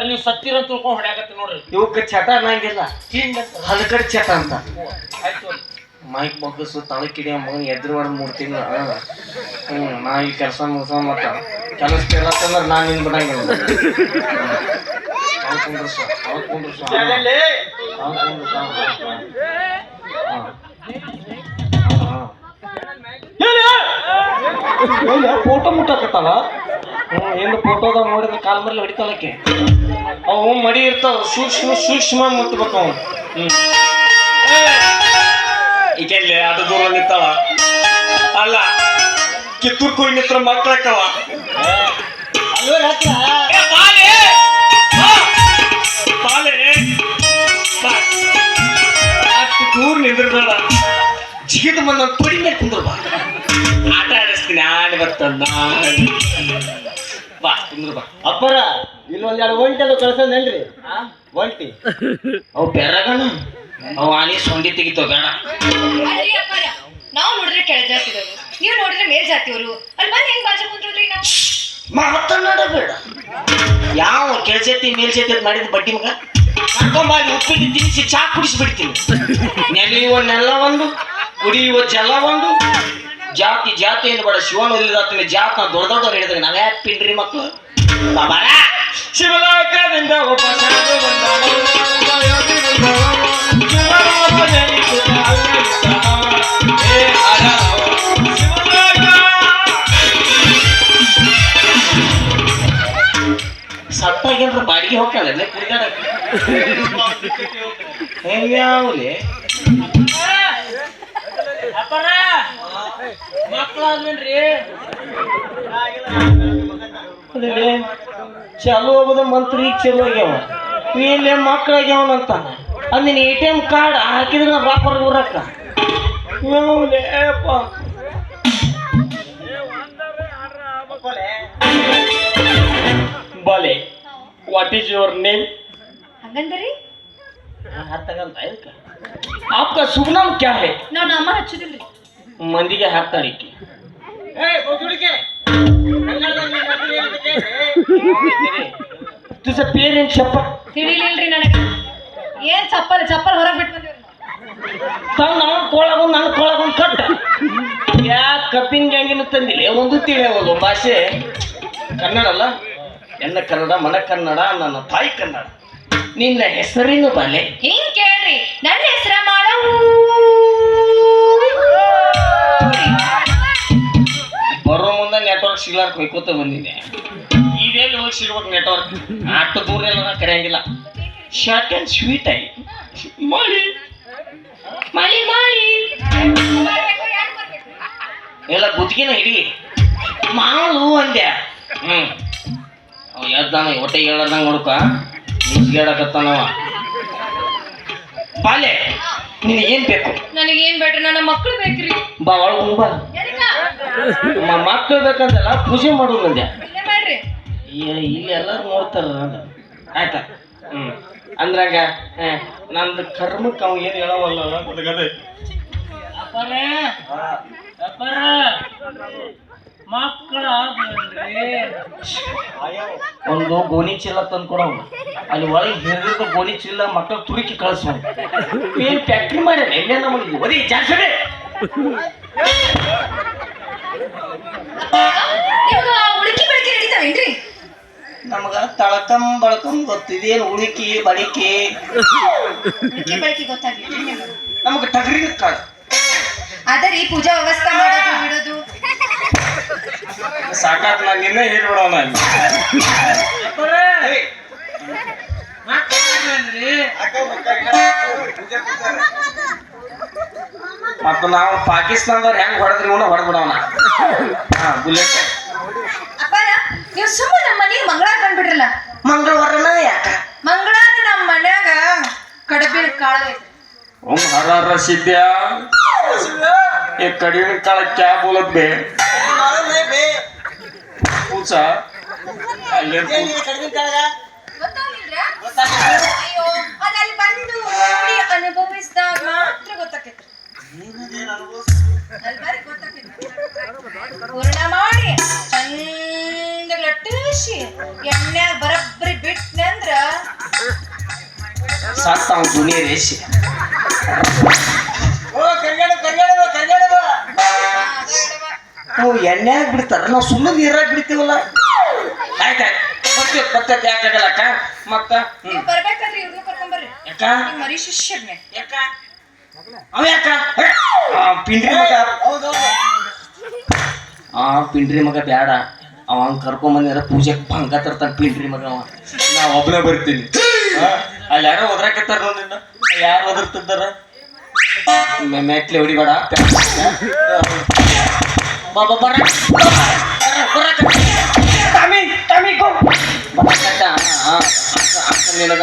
ನೀವು ಸತ್ತಿರ ತಿಳ್ಕೊಂಡು ಹೊಡ್ಯಾಕತ್ತಿ ನೋಡ್ರಿ. ಇವಕ್ಕೆ ಚಟ ಅನ್ನಂಗಿಲ್ಲ, ಹಲಕಡೆ ಚಟ ಅಂತ. ಆಯ್ತು ಮೈಕ್ ಬಗ್ಗಸು ತಳಕಿಡಿ ಮಗನ ಎದ್ರು ಹೊಡೆದು 3 ತಿಂಗಳು. ನಾ ಈ ಕೆಲಸ ಮುಗಿಸ ಮತ್ತ ಕೆಲಸ ಇರತ್ತಂದ್ರೆ ನಾನು ನಿನ್ ಬಿಡಂಗಿಲ್ಲ. ಫೋಟೋ ಮುಟ್ಟಕತ್ತಾವ. ಏನು ಫೋಟೋದಾಗ ನೋಡಿದ್ರೆ ಕಾಲ್ ಮರಲಿ ಹೊಡಿತಾಳಕ್ಕೆ. ಅವು ಮಡಿ ಇರ್ತಾವ, ಸೂಕ್ಷ್ಮ ಮುಟ್ಬೇಕು ಅವು. ಈಗೆಲ್ಲಿ ಅದು ದೂರ ನಿಂತಾವ. ಅಲ್ಲ ಕಿತ್ತೂರ್ ಕೊಯ್ ನಿತ್ರ ಮಕ್ಕಳಕ್ಕವ. ದೂರ ನಿಂದ್ರಬೇಡ, ಜಿಗಿದ ಬಂದ ತೊಡಿ ಮೇಲೆ ಕುಂದ್ರ ಬಾ, ಆಟ ಆಡಿಸ್ತೀನಿ. ಆಡಿ ಬರ್ತಂದ ಬಾ, ಕುಂದ್ರ ಬಾ. ಅಪ್ಪರ ಇಲ್ಲಿ ಒಂದೆರಡು ಒಂಟಿ ಅದು ಕಳ್ಸಂದೇನ್ರಿ? ಒಂಟಿ ಅವು ಬೆರಗಣ, ಅವು ಆನಿ ಸೊಂಡಿ ತೆಗಿತಾವ ಬೇಡ. ನಾವು ನೋಡಿದ್ರೆ ಕೆಳ ಜಾತಿದವರು, ನೀವು ನೋಡಿದ್ರೆ ಮೇಲ್ ಜಾತಿಯವರು. ಅಲ್ಲಿ ಬಂದು ಹೆಂಗ್ ಬಾಜು ಕುಂತ್ರಿ ನಾವು? ಮಾತನಾಡಬೇಡ. ಯಾವ ಕೆಳಸತಿ ಮೇಲ್ಸತಿ ಮಾಡಿದ ಬಡ್ಡಿ ಮಗ ಕರ್ಕೊಂಬಾಗಿ ಉಪ್ಪಿಟ್ಟು ತಿನ್ನಿಸಿ ಚಾ ಕುಡಿಸ್ಬಿಡ್ತೀನಿ. ನೆಲೆಯುವ ನೆಲ ಒಂದು, ಕುಡಿಯುವ ಜಲ ಒಂದು. ಜಾತಿ ಜಾತಿ ಏನು ಬೇಡ, ಶಿವನ ಓದಿದಾತೀನಿ ಜಾತ್ ನಾ ದೊಡ್ಡ ದೊಡ್ಡವ್ರು ಹೇಳಿದ್ರೆ ನಾವೇ ಪಿಂಡ್ರಿ ಮಕ್ಕಳು. ಬಾಬಾರ ಶಿವಲೋಕದಿಂದ ಒಬ್ಬ ಸಾಧು ಸತ್ತಾಗೇನ್ರ ಬಾಡಿಗೆ ಹೋಗ್ತಾಳೆ ಕುಡಿದಾಡಕ್ಕೆ. ಹೆಂಗ್ಯಾವ್ಲಿ ಅಪ್ಪರ ಮಕ್ಕಳಾದ್ಮೇನ್ರಿ ಚಲೋ ಹೋಗೋದ ಮಂತ್ರಿ ಚಲೋ ಆಗ್ಯಾವ, ಇಲ್ಲೇ ಮಕ್ಕಳಾಗ್ಯಾವನಂತಾನ. ಅಂದಿನ ATM ಕಾರ್ಡ್ ಹಾಕಿದ್ರೆ ನಾವು ರಾಪರ್ ಊರಕ್ಕ. ಬಾಲೆ, ವಾಟ್ ಈಸ್ ಯುವರ್ ನೇಮ್? ಹಂಗಂದ್ರಿ आपका शुभ नाम क्या है? ನಾವು ನಾಮ ಹಚ್ಚುದಿಲ್ರಿ. ಮಂದಿಗೆ ಹಾಕ್ತಾಳೆ. तुझं पेरेंट ಚಪ್ಪಲ್ ತಿಳಿಲಿಲ್ರಿ ನನಗೆ. ಏನ್ ಚಪ್ಪಲ್ ಚಪ್ಪಲ್ ಹೊರಗೆ ಬಿಟ್ಟು ಬಂದಿವ್ರಿ. ನಾನು ಕೊಳಗೊಂದು ನನ್ನ ಕೊಳಗೊಂದು ಕಟ್ಟ. ಯಾಕೆ ಕಪ್ಪಿನ ಗ್ಯಾಂಗಿನ ತಂದಿಲ್ಲ ಒಂದು ತಿಳಿಯೋದು ಭಾಷೆ. ಕನ್ನಡ ಅಲ್ಲ, ಎಲ್ಲ ಕನ್ನಡ, ಮನ ಕನ್ನಡ, ನನ್ನ ತಾಯಿ ಕನ್ನಡ. ನಿನ್ನ ಹೆಸರೇನು ಬಾಲೆ? ಹಿಂಗ್ ಕೇಳ್ರಿ, ನನ್ನ ಹೆಸರ ಮಾಡವು. ಬರೋ ಮುಂದೆ ನೆಟ್ವರ್ಕ್ ಸಿಗ್ಲಾರ್ಕ ಹೊಯ್ಕೋತ ಬಂದಿದ್ದೆ. ಇದೆಲ್ಲಿ ಹೋಗಿ ಸಿಗ್ಬೇಕು ನೆಟ್ವರ್ಕ್? ಅಷ್ಟು ದೂರ ಎಲ್ಲ ಕರೆಯಂಗಿಲ್ಲ. ಶಾರ್ಟ್ ಆ್ಯಂಡ್ ಸ್ವೀಟ್ ಆಗಿ ಮಾಡಿ ಮಾಡಿ ಮಾಡಿ ಎಲ್ಲ ಗುತ್ತಿಗೆನ ಹಿಡಿ ಮಾಡು ಅಂದ್ಯ. ಅವ ಎದ್ದಾನ ಹೊಟ್ಟೆ ಹೇಳದಂಗೆ ನೋಡ್ಕ ನಿಸ್ಗೇಡಕತ್ತಾನವ. ಬಾಲೆ, ನಿನಗೇನ್ ಬೇಕು? ನನಗೇನ್ ಬೇಡ್ರಿ, ನನ್ನ ಮಕ್ಕಳು ಬೇಕ್ರಿ. ಬಾ ಒಳಗೆ ಬಾ. ಮಕ್ಕಳು ಬೇಕಂತಲ್ಲ ಪೂಜೆ ಮಾಡೋದು ಅಂದ್ಯ. ಇಲ್ಲೇ ಮಾಡ್ರಿ. ಇಲ್ಲಿ ಎಲ್ಲರೂ ನೋಡ್ತಾರ. ಆಯ್ತಾ? ಅಂದ್ರಾಗ ನಂದು ಕರ್ಮಕ್ಕೆ ಅವ ಏನು ಹೇಳವಲ್ಲ. ಅಪ್ಪರ ಅಪ್ಪರ ಮಕ್ಕಳ ಒಂದು ಗೋಣಿ ಚೀಲ ತಂದು ಕೊಡವ. ಅಲ್ಲಿ ಒಳಗೆ ಹಿರಿದ ಗೋಣಿ ಚೀಲ ಮಕ್ಕಳು ತುರುಕಿ ಕಳಿಸ್. ಏನ್ ಫ್ಯಾಕ್ಟ್ರಿ ಮಾಡ್ಯಾರ ಎಲ್ಲೇ ನಮಗೆ ಒದಿ ಜಾಸ್ತಿ. ಉಳುಕಿ ಬೆಳಕಿ ನಡೀತಾವೇನ್ರಿ? ನಮಗ ತಳಕಂ ಬಳಕಂ ಗೊತ್ತಿದೇನು ಉಳುಕಿ ಬಳಿಕೆ ಉಳುಕಿ ಬೆಳಕಿ ಗೊತ್ತಾಗ್ಲಿ. ನಮಗ ಟಗರಿ ಕಾಳು ಅದರಿ ಪೂಜಾ ವ್ಯವಸ್ಥೆ ಮಾಡೋದು ಬಿಡೋದು ಸಾಕಾತ್. ನಾನು ನಿನ್ನೆ ಹೇಳ್ಬಿಡೋಣ. ಮತ್ತು ನಾವು ಪಾಕಿಸ್ತಾನದವ್ರು ಹೆಂಗ್ ಹೊಡೆದ್ರಿ ಹೊಡೆದ್ಬಿಡೋಣ. ಬುಲೆಟ್. ಅಪ್ಪಾರ, ನೀವು ಸುಮ್ಮನೆ ನಮ್ಮ ಮನೆಗೆ ಮಂಗಳಾರ ಬಂದ್ಬಿಡ್ರಲ್ಲ. ಮಂಗಳವಾರನ ಯಾಕ? ಮಂಗಳಾರ ನಮ್ಮ ಮನ್ಯಾಗ ಕಡಬಿನ ಕಾಳ ಐತಿ. हर सिद्ध्या ये कड़ीन काल क्या बोलत बे? पूछा अल्ले ಅಯ್ಯೋ, ಅದಲ್ಲಿ ಬಂದು ನೋಡಿ ಅನುಭವಿಸಿದಾಗ ಮಾತ್ರ ಗೊತ್ತಾಕೈತ್ರಿ. ಅಲ್ಬಾರಿ ಗೊತ್ತಾಕೈತ್ರಿ. ಪೂರ್ಣ ಮಾಡಿ ಚಂದ ಲಟ್ಟಿಸಿ ಎಣ್ಣೆಗ ಬರಬ್ಬರಿ ಬಿಟ್ನಂದ್ರ ಸತ್ತ ಅವ್ನು ದುನಿಯ ರೇಸಿ ನಾವು ಎಣ್ಣೆಯಾಗ ಬಿಡ್ತಾರ ನಾವು ಸುಮ್ಮನೆ ನೀರಾಗ ಬಿಡ್ತೀವಲ್ಲ. ಆಯ್ತಾಯ್ತು ಬರ್ತೇವೆ ಬರ್ತೈತೆ ಯಾಕಾಗಲ್ಲ ಅಕ್ಕ ಮತ್ತ ಬರ್ಬೇಕಾದ್ರೆ ಇವ್ರನ್ನ ಕರ್ಕೊಂಬರ್ರಿ ಯಾಕ ನಿಮ್ ಮರಿ ಶಿಷ್ಯರ್ನೆ. ಯಾಕ ಅವ ಯಾಕ ಪಿಂಡ್ರಿ ಮಗ ಪಿಂಡ್ರಿ ಮಗ ಬ್ಯಾಡ ಅವ ಹಂಗ ಕರ್ಕೊಂಬಂದಿರ ಪೂಜೆಗೆ ಭಂಗ ತರ್ತಾನ ಪಿಂಡ್ರಿ ಮಗ ಅವ. ನಾ ಒಬ್ಬನೇ ಬರ್ತೀನಿ ಅಲ್ಲಿ ಯಾರೋ ಒದ್ರಾಕತ್ತಾರ ನೋಡಿನ ಯಾರು ಒದರ್ತಿದ್ದಾರ ಮೆಟ್ಲೆ ಹೊಡಿಬೇಡ ಬಾಬಾ ಬರ ನಿನಗ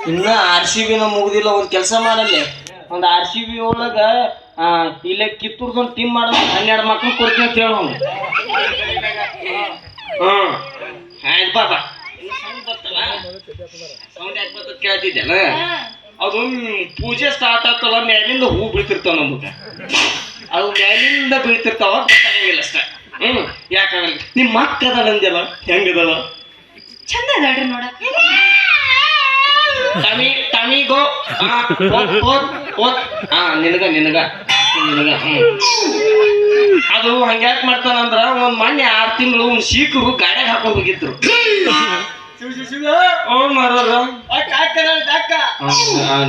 ಇನ್ನ RCB ಮುಗ್ದಿಲ್ಲ ಒಂದ್ ಕೆಲಸ ಮಾಡಲ್ಲಿ ಒಂದ್ RCB ಒಳಗ ಇಲ್ಲೇ ಕಿತ್ತೂರ್ದೊಂದು ಟೀಮ್ ಮಾಡೋದು 12 ಮಕ್ಳು ಕೊಡ್ತೀನಿ ಅಂತ ಹೇಳೋನು. ಆಯ್ತು ಬಾಬಾ ಸೌಂಡ್ ಯಾಕೆ ಬರ್ತದ ಕೇಳ್ತಿದ್ದಲ್ಲ ಅದು ಪೂಜೆ ಸ್ಟಾರ್ಟ್ ಆಗ್ತಲ್ಲ ಮ್ಯಾಲಿಂದ ಹೂ ಬೀಳ್ತಿರ್ತಾವ ನಮ್ಗೆ ಅದು ಮ್ಯಾಲಿಂದ ಬೀಳ್ತಿರ್ತಾವ ಗೊತ್ತಾಗಂಗಿಲ್ಲ ಅಷ್ಟ. ಯಾಕಾಗಲ್ಲ ನಿಮ್ಮ ಮಕ್ಕ ಅದಾಳ ಅಂದ್ಯಲ್ಲ ಹೆಂಗದಲ್ಲ ಚಂದ ಅದಾಳ್ರಿ ನೋಡಕ್. ಟಮಿಗೋ ನಿನಗ ನಿನಗ ನಿನಗ ಅದು ಹಂಗ್ಯಾಕ್ ಮಾಡ್ತಾನಂದ್ರ ಒಂದ್ ಮೊನ್ನೆ 6 ತಿಂಗಳು ಒಂದ್ ಶೀಕರು ಗಾಡ್ಯಾಗ ಹಾಕೊಂಡ್ ಹೋಗಿದ್ರು.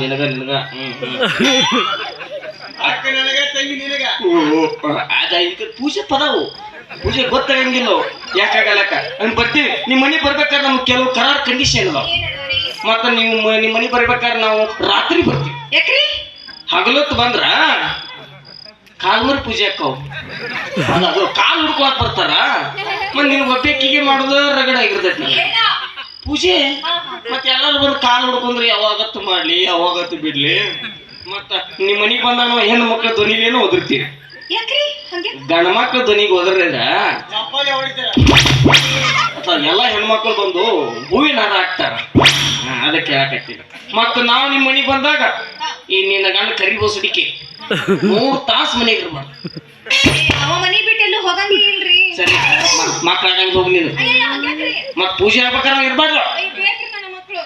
ನಿನಗ ನಿನಗ ಅದ ಈಗ ಪೂಜೆ ಪದಾವು ಪೂಜೆ ಗೊತ್ತಾಗಂಗಿಲ್ಲ ಯಾಕಾಗಲ್ಲಕ್ಕ ಬರ್ತೀವಿ ನಿಮ್ ಮನೆ ಬರ್ಬೇಕಾದ್ರೆ ನಮ್ಗೆ ಕೆಲವು ಕರಾರ್ ಕಂಡೀಷನ್ ಅದಾವ. ಮತ್ತ ನೀವು ನಿಮ್ ಮನೆ ಬರ್ಬೇಕಾದ್ರೆ ನಾವು ರಾತ್ರಿ ಬರ್ತೀವಿ. ಹಗಲೊತ್ತು ಬಂದ್ರ ಕಾಲ್ಮರಿ ಪೂಜೆ ಅಕ್ಕವು ಅದು ಕಾಲ್ ಹುಡ್ಕೋಕ್ ಬರ್ತಾರ. ಮತ್ ನೀನ್ ಒಬ್ಬೆಕ್ಕಿಗೆ ಮಾಡೋದು ರಗಡ ಆಗಿರ್ತೈತಿ ಪೂಜೆ. ಮತ್ತೆ ಎಲ್ಲರೂ ಬಂದು ಕಾಲ್ ಹುಡ್ಕೊಂಡ್ರಿ ಯಾವಾಗತ್ತು ಮಾಡ್ಲಿ ಯಾವಾಗತ್ತು ಬಿಡ್ಲಿ. ಮತ್ತ ನಿಮ್ ಮನಿಗ್ ಬಂದ ನಾವು ಹೆಣ್ಣು ಮಕ್ಳ ಧ್ವನಿಲೇನೋ ಒದರ್ತೀವಿ. ಗಂಡ ಮಕ್ಳ ಧ್ವನಿಗೆ ಒದರ್ಲಿಂದ ಅಥವಾ ಎಲ್ಲಾ ಹೆಣ್ಮಕ್ಳು ಬಂದು ಹೂವಿನ ಹಾರ ಹಾಕ್ತಾರ. ಅದಕ್ಕೆ ಹೇಳಕತ್ತೀವಿ. ಮತ್ತ ನಾವು ನಿಮ್ ಮನಿಗ್ ಬಂದಾಗ ಈ ನಿನ್ನ ಗಂಡ ಕರಿ ಬೋಸಡಿಕೆ 3 ತಾಸು ಮನೆಗೆ ಇರ್ಬಾರ್ದು. ಮನಿ ಬಿಟ್ಟೆಲ್ಲೂ ಹೋಗಂಗಿಲ್ರಿ. ಸರಿ ಮಕ್ಳಾಗಂಗ ಹೋಗಿ ನೀನು ಮತ್ ಪೂಜೆ ಆಗ್ಬೇಕಾದ್ರೆ ಇರ್ಬಾರ್ದು.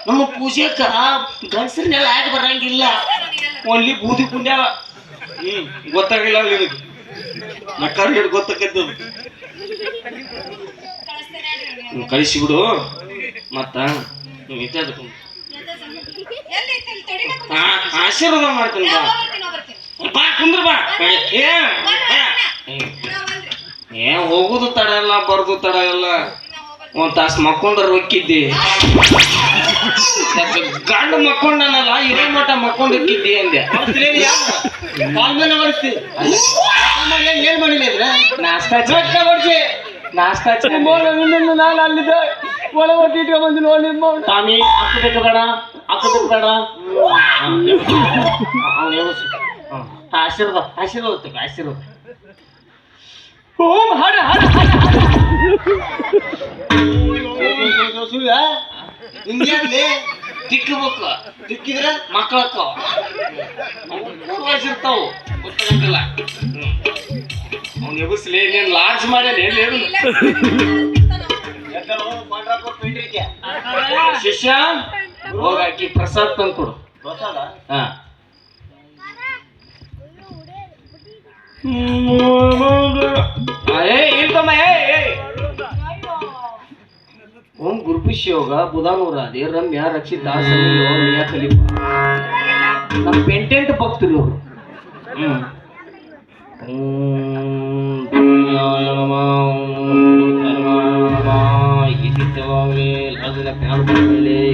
ನಮ್ಮ ಪೂಜೆಕ ಗಂಡಸರ್ನೆಲ್ಲ ಆಗಿ ಬರಂಗಿಲ್ಲ. ಓನ್ಲಿ ಬೂದಿ ಪುಣ್ಯಾವ ಗೊತ್ತಾಗಿಲ್ಲ ನಿನಗೆ ನಕ್ಕಾರ ಹಿಡ್ ಗೊತ್ತಾಕೈತದ ಕಳಿಸಿಬಿಡು. ಮತ್ತ ಆಶೀರ್ವಾದ ಮಾಡ್ತೀನಿ ಬಾ ಕುಂದ್ರ ಬಾ. ಹೋಗುದು ತಡ ಇಲ್ಲ ಬರುದು ತಡ ಇಲ್ಲ. ಒಂದ್ ತಾಸು ಮಕ್ಕೊಂಡ್ರ ಹೊಕ್ಕಿದ್ದಿ ಗಂಡು ಮಕ್ಕೊಂಡನಲ್ಲ ಇರೋ ಮಠ ಮಕ್ಕೊಂಡಕ್ಕಿದ್ದಿ ಅಂದೆ. ಏನ್ ಮಾಡಿಲ್ಲ ನಾಷ್ಟಾ ಬಡ್ಸಿ ನಾಷ್ಟಾ ನಾನು ಅಲ್ಲಿದ್ದೆ ಒಳ ಒಟ್ಟಿಟ್ಕೊ ಬಂದು ನೋಡಿ ಸ್ವಾಮಿ ಹಾಕಬೇಕು ಬೇಡ ಹಾಕಬೇಕು ಬೇಡ ಆಶೀರ್ವಾದ ಆಶೀರ್ವಾದ ಆಶೀರ್ವಾದ. ಓಂ ಹರ ಹರ ಹಿಂಗ್ಯಾಕ್ಲಿ ತಿಕ್ಕಬೇಕು ತಿಕ್ಕಿದ್ರ ಮಕ್ಕಳಕ್ಕವ ವಯಸ್ಸಿರ್ತಾವು ಗೊತ್ತಾಗಂಗಿಲ್ಲ. ಅವ್ನು ಎಬ್ಬಿಸ್ಲಿ ನೀನ್ ಲಾರ್ಜ್ ಮಾಡ್ಯಾನ ಶಿಷ್ಯ ಹೋಗಾಕಿ ಪ್ರಸಾದ್ ತಂದು ಕೊಡು. ಹಾ ಓಂ ಗುರುಪುಷ್ ಯೋಗ ಬುಧಾನೂರಾದಿ ರಮ್ಯ ರಕ್ಷಿತ ಸನಿಯೋ ಮಿಯಾ ಖಲೀಫ ನಮ್ಮ ಪೆಂಟೆಂಟ್ ಭಕ್ತರು ಅವರು.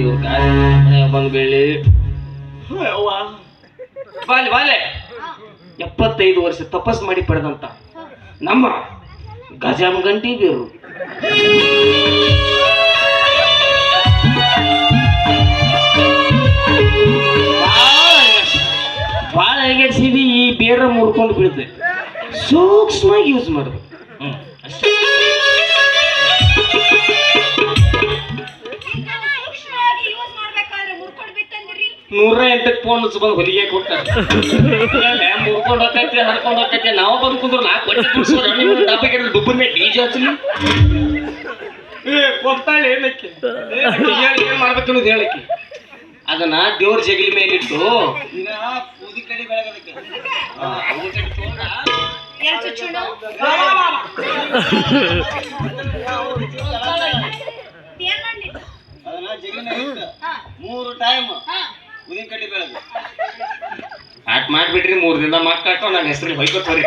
ಇವ್ರ ಕಾಯ ಬಂದು ಬೆಳ್ಳಿ ಬಾಲೆ ಬಾಲೆ 75 ವರ್ಷ ತಪಸ್ ಮಾಡಿ ಪಡೆದಂತ ನಮ್ಮ ಗಜಾಮಗಂಟಿ ಬೇರು. ಭಾಳ ಹೇಗಿಡ್ಸಿವಿ ಈ ಬೇರ ಮುರ್ಕೊಂಡು ಬೀಳುತ್ತೆ. ಸೂಕ್ಷ್ಮವಾಗಿ ಯೂಸ್ ಮಾಡೋದು ಅಷ್ಟೇ. 108 ಫೋನ್ ಬಂದು ಹೊಲಿಗೆ ಕೊಟ್ಟ ಮುರ್ಕೊಂಡು ಹೋಗೈತಿ ಹರ್ಕೊಂಡು ಹೋಗೈತಿ ನಾವು ಬಂದು ಕುಂದ್ರು ನಾಲ್ಕು ಬಟ್ಟೆ ಕುಡಿಸೋರು ನಿಮ್ಮ ಡಬ್ಬಿ ಕೆಡದು ದುಬ್ಬರ ಮೇಲೆ ಡಿಜೆ ಹಚ್ಚಲಿ ಕೊಡ್ತಾಳೆ ಏನಕ್ಕೆ ಏನ್ ಮಾಡ್ಬೇಕು ಅನ್ನೋದು ಹೇಳಕ್ಕೆ ಅದನ್ನ ದೇವ್ರ ಜಗಲಿ ಮೇಲಿಟ್ಟು ಈಗ ಕೂದಿ ಕಡಿ ಬೆಳಗದಕ್ಕೆ ಎಲ್ಲಿ ಚುಚ್ಚುಣ್ಣು ಏನ್ ಮಾಡ್ಲಿ ಅದನ್ನ ಜಗಿನ ಇಟ್ಟು ಹಾ 3 ಟೈಮ್ ಹಾ ಕೂದಿ ಕಡಿ ಬೆಳಗ ಆಟ್ ಮಾಡ್ಬಿಟ್ರಿ 3 ದಿನ ಮಕ್ಕಳು ನನ್ನ ಹೆಸರಲ್ಲಿ ಹೊಯ್ಕೋತವ್ರಿ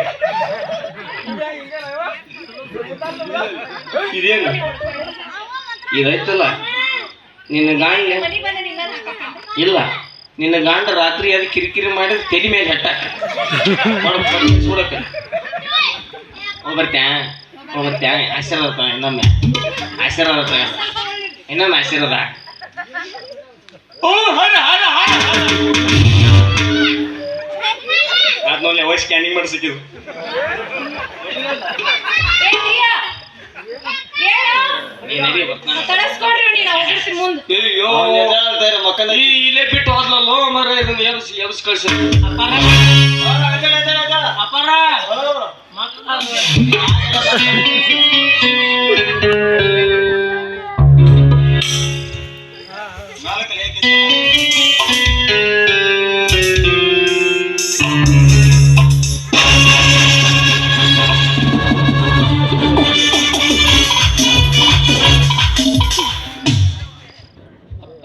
ಇದೇನು ಇದೈತಲ್ಲ ನಿನ್ನ ಗಾಂಡ್ಲೆ ಮನಿ ಬಂದ ನಿನ್ನ ಹಾಕಕ್ಕೆ ಇಲ್ಲ ನಿನ್ನ ಗಾಂಡ ರಾತ್ರಿ ಅದು ಕಿರಿಕಿರಿ ಮಾಡಿದ್ರೆ ತಲೆ ಮೇಲೆ ಹಟ್ಟಾಕ ಸುಡಕ ಹೋಗ್ಬರ್ತ್ಯಾ ಆಶೀರ್ವಾದ ಇನ್ನೊಮ್ಮೆ ಆಶೀರ್ವಾದ ಇನ್ನೊಮ್ಮೆ ಆಶೀರ್ವಾದ ಆದ್ಮೇಲೆ ಅವ ಸ್ಕ್ಯಾನಿಂಗ್ ಮಾಡಿಸಿದ್ದು ಏ ಪ್ರಿಯಾ ಏನು ತಡಸ್ಕೊಡ್ರಿ ನೀನು ಹೋಗ್ಬಿಡ್ತೀನಿ ಮುಂದೆ ಅಯ್ಯೋ ಮಕ್ಕಳ ಇಲ್ಲೇ ಬಿಟ್ಟು ಹೋದ್ಲಲ್ಲೋ ಮರ ಇದನ್ನ ಎಬ್ಸ್ ಕಳ್ಸಿ ಅಪ್ಪರ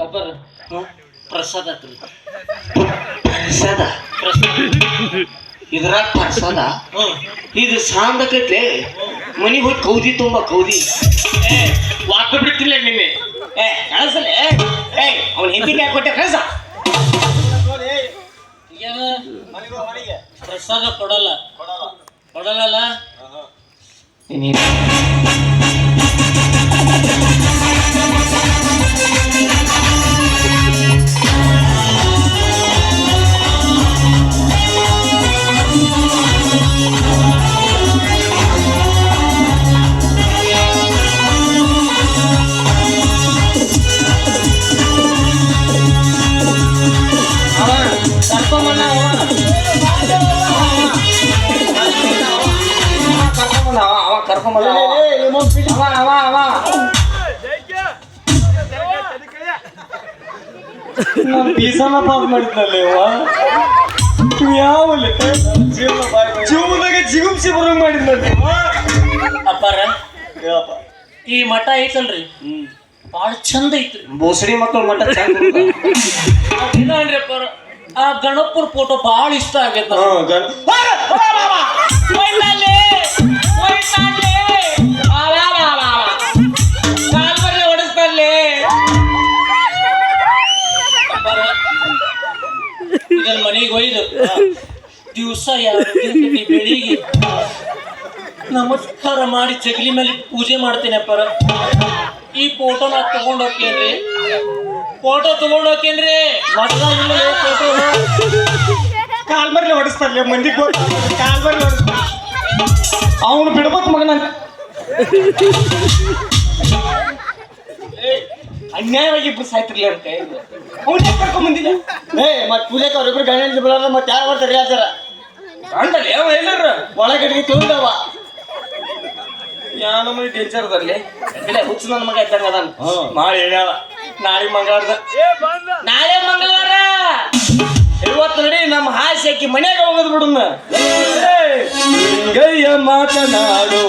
ಅಪ್ಪರ ಪ್ರಸಾದ ಪ್ರಸಾದ ಇದ್ರಾಗ ಪ್ರಸಾದ ಇದು ಸಾಂದಕೈತ್ಲೆ ಮನಿಗೆ ಹೋಗಿ ಕೌದಿ ತುಂಬ ಕೌದಿ ವಾಕ ಬಿಡ್ತಿಲ್ಲ ನಿನ್ನೆ ಕಳಸಲ್ಲ ಅವ್ನ ಹಿಂದಿಗೆ ಯಾಕೆ ಕಳಸ ಪ್ರಸಾದ ಕೊಡಲ್ಲ ಕರ್ಕೊಂಬಲ್ಲ ಪೀಸನ ಪಾಸ್ ಮಾಡಿದ್ನಲ್ಲಿ ಯಾವ ಜೀವನದಾಗ ಜಿಗುಪ್ಸಿ ಬರಂಗ್ ಮಾಡಿದ್ನಲ್ಲಿ ಅಪ್ಪಾರ ಈ ಮಠ ಐತಲ್ರಿ ಬಾಳ ಚಂದ ಐತ್ರಿ ಬೋಸಡಿ ಮಕ್ಕಳು ಮಟ್ಟ ಚಂದ ಅದೇನ್ರಿ ಅಪ್ಪಾರ ಆ ಗಣಪನ ಫೋಟೋ ಬಾಳ ಇಷ್ಟ ಆಗೈತ ಹೊಡಿಸ್ತಾನೆ ಇದನ್ನ ಮನೆಗೆ ಒಯ್ದು ದಿವಸ ಬೆಳಿಗ್ಗೆ ನಮಸ್ಕಾರ ಮಾಡಿ ಜಗಲಿ ಮೇಲೆ ಪೂಜೆ ಮಾಡ್ತೀನಿ ಅಪ್ಪಾರ ಈ ಫೋಟೋ ನಾ ತಗೊಂಡ್ ಹೋಗ್ತೇನ್ರಿ ಫೋಟೋ ತಗೊಂಡ್ ಹೋಗ್ತೇನ್ರಿ ಫೋಟೋ ಕಾಲ್ ಬರ್ಲಿ ಹೊಡಿಸ್ತಾರಲ್ಲ ಮಂದಿ ಕಾಲ್ ಬರ್ಲಿ ಹೊಡಿಸ್ತಾರ ಅವನು ಬಿಡ್ಬೇಕು ಮಗನ ಅನ್ಯಾಯವಾಗಿ ಇಬ್ರು ಸಾಯ್ತಿರ್ಲಿ ಅಂತ ಅವನೇ ಕರ್ಕೊಂಡ್ ಬಂದಿದ್ದೆ ಮತ್ ಪೂಜೆಗೆ ಅವ್ರಿಬ್ರು ಗಣ್ಯ ಬಿಡಲ್ಲ ಮತ್ತೆ ಯಾರು ಬರ್ತಾರೆ ಯಾರ ಕಾಣ್ತಲ್ಲ ಯಾವ ಎಲ್ಲರ ಒಳಗಡೆಗೆ ತೊಂದವ ಯಾವ ನಮ್ಮನೆ ಟೀಚರ್ ಅದಲ್ಲಿ ಹುಚ್ಚ ನನ್ನ ಮಗ ಇದ್ದಂಗ ಅದಾನ ಮಾಡಿ ಹೇಳ್ಯಾವ ನಾಳೆ ಮಂಗಳವಾರ ಇವತ್ತು ನಡಿ ನಮ್ಮ ಹಾಸ್ಯಕ್ಕೆ ಮನೆಯಾಗ ಹೋಗೋದು ಬಿಡುನ್ನ ಗಯ್ಯ ಮಾತನಾಡು